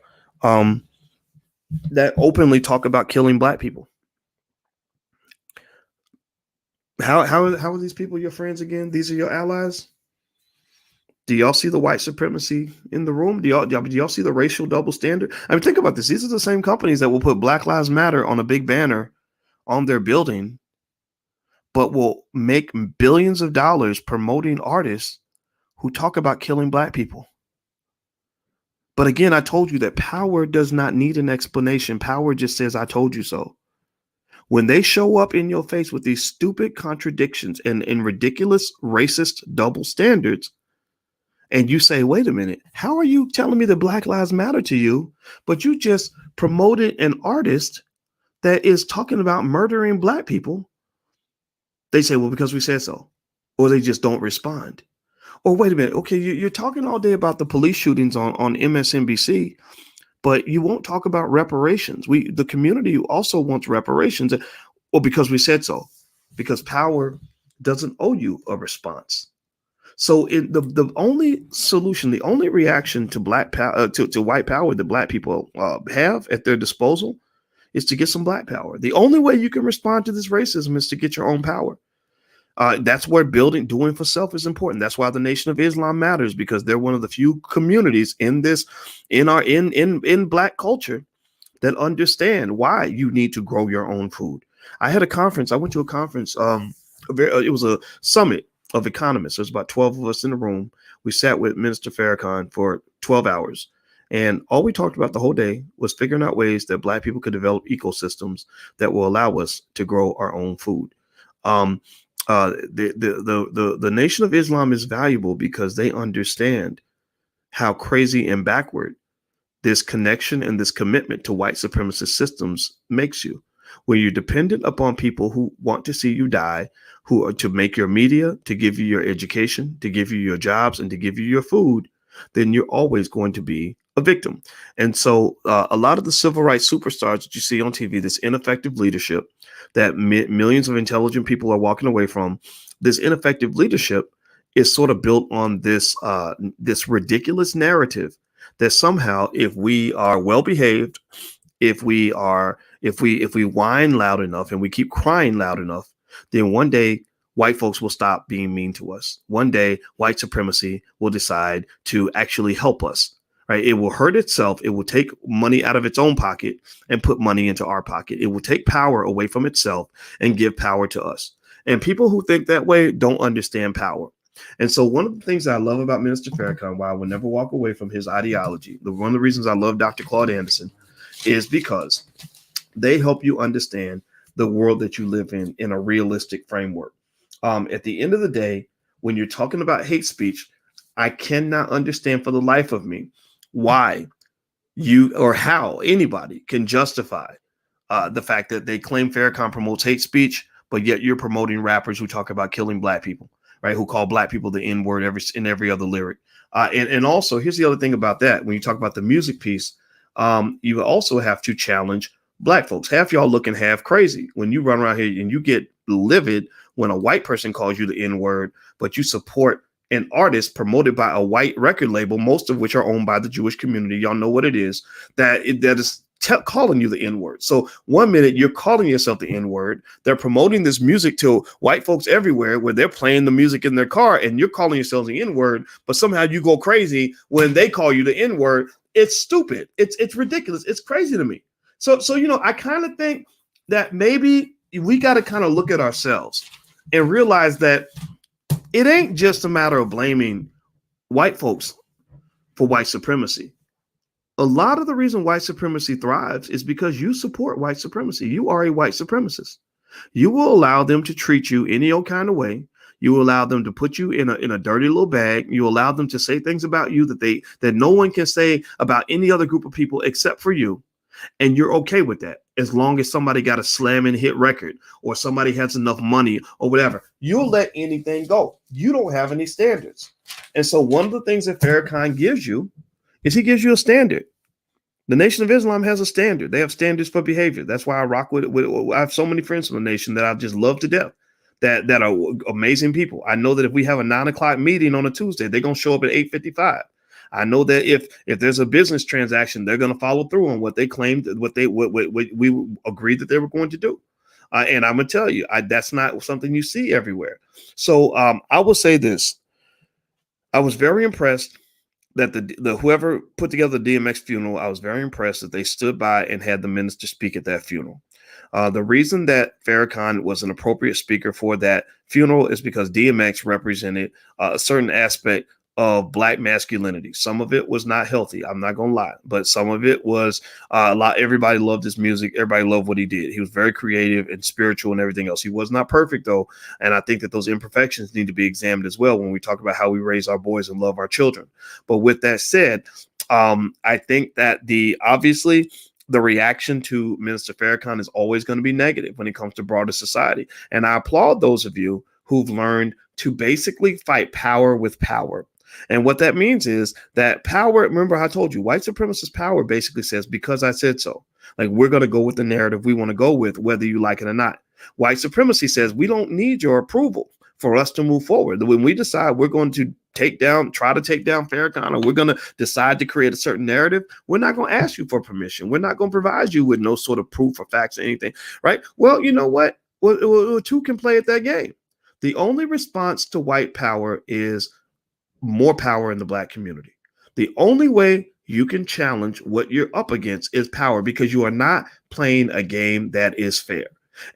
S1: openly talk about killing black people? How are these people your friends again? These are your allies? Do y'all see the white supremacy in the room? Do y'all see the racial double standard? I mean, think about this. These are the same companies that will put Black Lives Matter on a big banner on their building, but will make billions of dollars promoting artists who talk about killing black people. But again, I told you that power does not need an explanation. Power just says, I told you so. When they show up in your face with these stupid contradictions and ridiculous racist double standards, and you say, wait a minute, how are you telling me that Black Lives Matter to you, but you just promoted an artist that is talking about murdering black people? They say, well, because we said so. Or they just don't respond. Or wait a minute, okay, you're talking all day about the police shootings on MSNBC, but you won't talk about reparations. The community also wants reparations. Well, because we said so. Because power doesn't owe you a response. So the only solution, the only reaction to black power, to white power that black people have at their disposal is to get some black power. The only way you can respond to this racism is to get your own power. That's where doing for self is important. That's why the Nation of Islam matters, because they're one of the few communities in black culture that understand why you need to grow your own food. I went to a conference. It was a summit. of economists. There's about 12 of us in the room. We sat with Minister Farrakhan for 12 hours. And all we talked about the whole day was figuring out ways that Black people could develop ecosystems that will allow us to grow our own food. The Nation of Islam is valuable because they understand how crazy and backward this connection and this commitment to white supremacist systems makes you, where you're dependent upon people who want to see you die, who are to make your media, to give you your education, to give you your jobs, and to give you your food. Then you're always going to be a victim. And so a lot of the civil rights superstars that you see on TV, this ineffective leadership that millions of intelligent people are walking away from, this ineffective leadership is sort of built on this this ridiculous narrative that somehow, if we are well behaved, if we whine loud enough and we keep crying loud enough, then one day white folks will stop being mean to us. One day white supremacy will decide to actually help us. Right? It will hurt itself. It will take money out of its own pocket and put money into our pocket. It will take power away from itself and give power to us. And people who think that way don't understand power. And so one of the things I love about Minister Farrakhan, why I will never walk away from his ideology, one of the reasons I love Dr. Claude Anderson, is because they help you understand the world that you live in a realistic framework. At the end of the day, when you're talking about hate speech, I cannot understand for the life of me why you or how anybody can justify the fact that they claim Farrakhan promotes hate speech, but yet you're promoting rappers who talk about killing Black people, right? Who call Black people the N-word in every other lyric. And also, here's the other thing about that. When you talk about the music piece, you also have to challenge Black folks. Half y'all looking half crazy when you run around here and you get livid when a white person calls you the N-word, but you support an artist promoted by a white record label, most of which are owned by the Jewish community. Y'all know what it is, that is calling you the N-word. So 1 minute you're calling yourself the N-word. They're promoting this music to white folks everywhere where they're playing the music in their car and you're calling yourself the N-word, but somehow you go crazy when they call you the N-word. It's stupid. It's ridiculous. It's crazy to me. So I kind of think that maybe we got to kind of look at ourselves and realize that it ain't just a matter of blaming white folks for white supremacy. A lot of the reason white supremacy thrives is because you support white supremacy. You are a white supremacist. You will allow them to treat you any old kind of way. You will allow them to put you in a dirty little bag. You allow them to say things about you that no one can say about any other group of people except for you. And you're okay with that as long as somebody got a slam and hit record or somebody has enough money or whatever. You'll let anything go. You don't have any standards. And so one of the things that Farrakhan gives you is he gives you a standard. The Nation of Islam has a standard. They have standards for behavior. That's why I rock with it. I have so many friends from the nation that I just love to death that are amazing people. I know that if we have a 9 o'clock meeting on a Tuesday, they're going to show up at 8:55. I know that if there's a business transaction, they're going to follow through on what they claimed, what we agreed that they were going to do. And I'm going to tell you, that's not something you see everywhere. So I will say this. I was very impressed that the whoever put together the DMX funeral, I was very impressed that they stood by and had the minister speak at that funeral. The reason that Farrakhan was an appropriate speaker for that funeral is because DMX represented a certain aspect of Black masculinity. Some of it was not healthy. I'm not going to lie, but some of it was a lot. Everybody loved his music. Everybody loved what he did. He was very creative and spiritual and everything else. He was not perfect though. And I think that those imperfections need to be examined as well when we talk about how we raise our boys and love our children. But with that said, I think that obviously the reaction to Minister Farrakhan is always going to be negative when it comes to broader society. And I applaud those of you who've learned to basically fight power with power. And what that means is that power, remember I told you, white supremacist power basically says, because I said so. Like, we're going to go with the narrative we want to go with, whether you like it or not. White supremacy says we don't need your approval for us to move forward. When we decide we're going to try to take down Farrakhan, or we're going to decide to create a certain narrative, we're not going to ask you for permission. We're not going to provide you with no sort of proof or facts or anything, right? Well, you know what? Well, two can play at that game. The only response to white power is more power in the Black community. The only way you can challenge what you're up against is power, because you are not playing a game that is fair.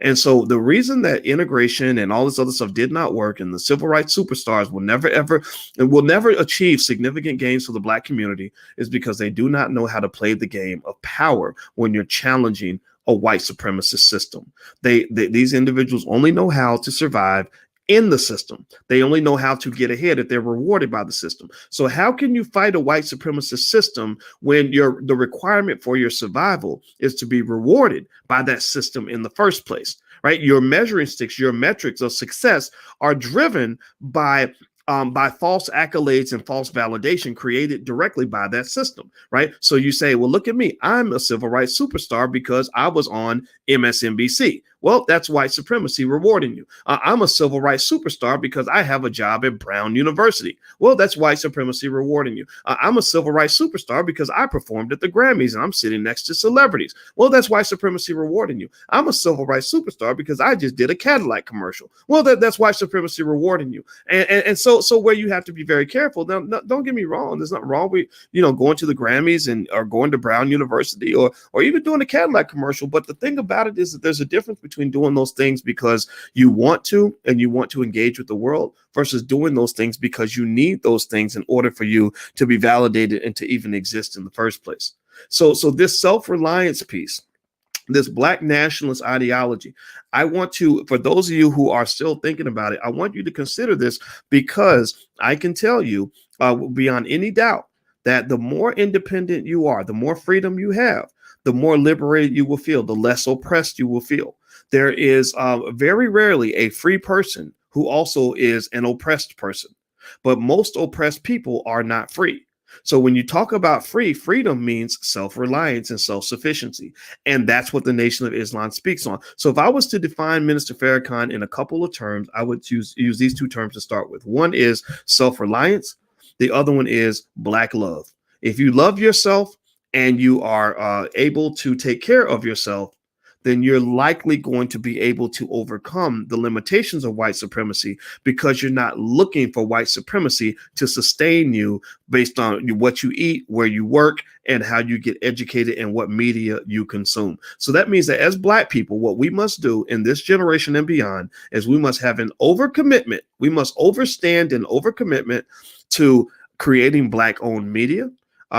S1: And so the reason that integration and all this other stuff did not work, and the civil rights superstars will never achieve significant gains for the Black community, is because they do not know how to play the game of power when you're challenging a white supremacist system. These individuals only know how to survive in the system. They only know how to get ahead if they're rewarded by the system. So how can you fight a white supremacist system when the requirement for your survival is to be rewarded by that system in the first place, right? Your measuring sticks, your metrics of success are driven by false accolades and false validation created directly by that system, right? So you say, well, look at me. I'm a civil rights superstar because I was on MSNBC. Well, that's white supremacy rewarding you. I'm a civil rights superstar because I have a job at Brown University. Well, that's white supremacy rewarding you. I'm a civil rights superstar because I performed at the Grammys and I'm sitting next to celebrities. Well, that's white supremacy rewarding you. I'm a civil rights superstar because I just did a Cadillac commercial. Well, that's white supremacy rewarding you. And so where you have to be very careful. Now, don't get me wrong. There's nothing wrong with, going to the Grammys or going to Brown University or even doing a Cadillac commercial. But the thing about it is that there's a difference between doing those things because you want to and you want to engage with the world versus doing those things because you need those things in order for you to be validated and to even exist in the first place. So this self-reliance piece, this Black nationalist ideology, I want to, for those of you who are still thinking about it, I want you to consider this, because I can tell you beyond any doubt that the more independent you are, the more freedom you have, the more liberated you will feel, the less oppressed you will feel. There is very rarely a free person who also is an oppressed person, but most oppressed people are not free. So when you talk about freedom means self-reliance and self-sufficiency. And that's what the Nation of Islam speaks on. So if I was to define Minister Farrakhan in a couple of terms, I would use these two terms to start with. One is self-reliance. The other one is Black love. If you love yourself and you are able to take care of yourself, then you're likely going to be able to overcome the limitations of white supremacy, because you're not looking for white supremacy to sustain you based on what you eat, where you work, and how you get educated and what media you consume. So that means that as Black people, what we must do in this generation and beyond is we must have an overcommitment. We must overstand an overcommitment to creating Black-owned media.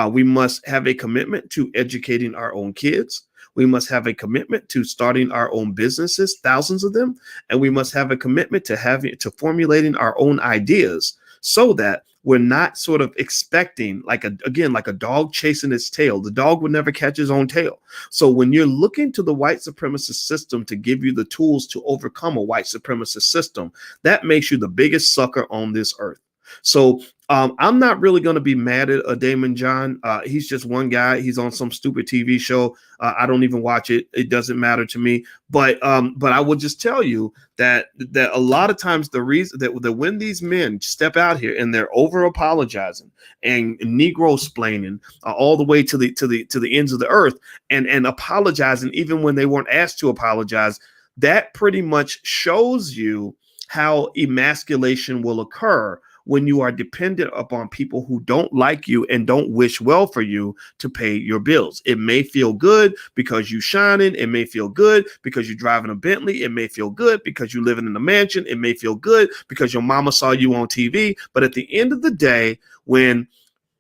S1: We must have a commitment to educating our own kids. We must have a commitment to starting our own businesses, thousands of them, and we must have a commitment to formulating our own ideas, so that we're not sort of expecting like a dog chasing its tail. The dog would never catch his own tail. So when you're looking to the white supremacist system to give you the tools to overcome a white supremacist system, that makes you the biggest sucker on this earth. So I'm not really going to be mad at Damon John. He's just one guy. He's on some stupid TV show. I don't even watch it. It doesn't matter to me. But I will just tell you that a lot of times the reason that when these men step out here and they're over apologizing and Negro splaining all the way to the ends of the earth and apologizing even when they weren't asked to apologize, that pretty much shows you how emasculation will occur when you are dependent upon people who don't like you and don't wish well for you to pay your bills. It may feel good because you shining. It may feel good because you're driving a Bentley. It may feel good because you're living in a mansion. It may feel good because your mama saw you on TV. But at the end of the day, when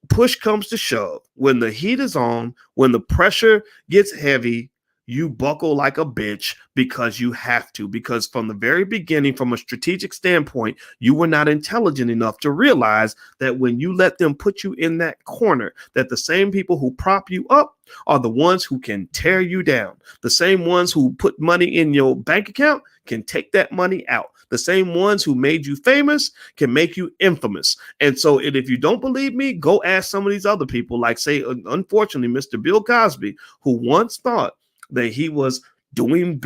S1: push comes to shove, when the heat is on, when the pressure gets heavy, you buckle like a bitch because you have to, because from the very beginning, from a strategic standpoint, you were not intelligent enough to realize that when you let them put you in that corner, that the same people who prop you up are the ones who can tear you down. The same ones who put money in your bank account can take that money out. The same ones who made you famous can make you infamous. And so if you don't believe me, go ask some of these other people, like, say, unfortunately, Mr. Bill Cosby, who once thought that he was doing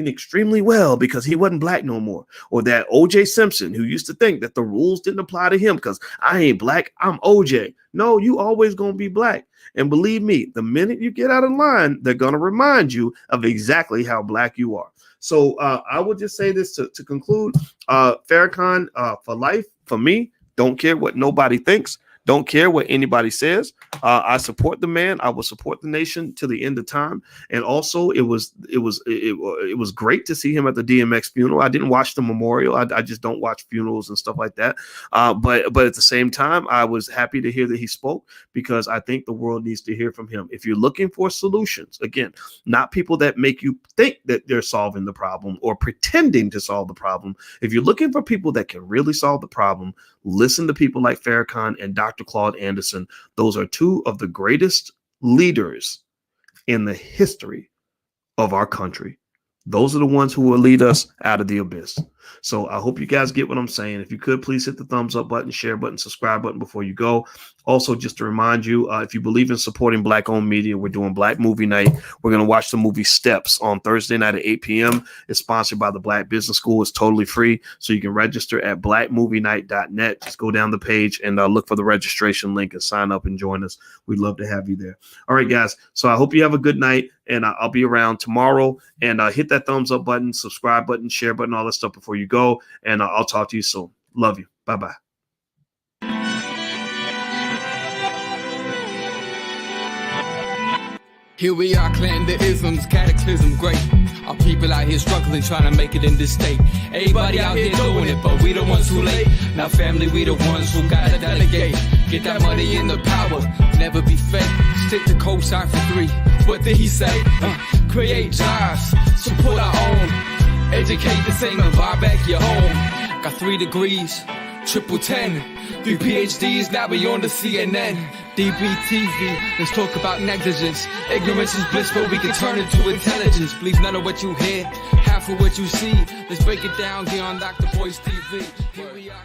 S1: extremely well because he wasn't Black no more. Or that O.J. Simpson, who used to think that the rules didn't apply to him because I ain't Black, I'm O.J. No, you always going to be Black. And believe me, the minute you get out of line, they're going to remind you of exactly how Black you are. So I would just say this to conclude. Farrakhan for life, for me, don't care what nobody thinks. Don't care what anybody says. I support the man. I will support the nation to the end of time. And also, it was great to see him at the DMX funeral. I didn't watch the memorial. I just don't watch funerals and stuff like that. But at the same time, I was happy to hear that he spoke, because I think the world needs to hear from him. If you're looking for solutions, again, not people that make you think that they're solving the problem or pretending to solve the problem. If you're looking for people that can really solve the problem, listen to people like Farrakhan and Dr. Claude Anderson. Those are two of the greatest leaders in the history of our country. Those are the ones who will lead us out of the abyss. So I hope you guys get what I'm saying. If you could, please hit the thumbs up button, share button, subscribe button before you go. Also, just to remind you, if you believe in supporting Black-owned media, we're doing Black Movie Night. We're going to watch the movie Steps on Thursday night at 8 p.m. It's sponsored by the Black Business School. It's totally free. So you can register at blackmovienight.net. Just go down the page and look for the registration link and sign up and join us. We'd love to have you there. All right, guys. So I hope you have a good night, and I'll be around tomorrow. And hit that thumbs up button, subscribe button, share button, all that stuff before you go. And I'll talk to you soon. Love you. Bye-bye.
S2: Here we are, clan the isms, cataclysm great. Our people out here struggling, trying to make it in this state. Everybody out here doing it, but we the ones who late. Now family, we the ones who gotta delegate. Get that money in the power, never be fake. Stick to cosign for 3. What did he say? Create jobs, support our own. Educate the same and buy back your home. Got 3 degrees, triple 10. 3 PhDs, now we on the CNN. DBTV, let's talk about negligence. Ignorance is bliss, but we can turn it to intelligence. Believe none of what you hear, half of what you see. Let's break it down here on Dr. Boyce TV. Here we are.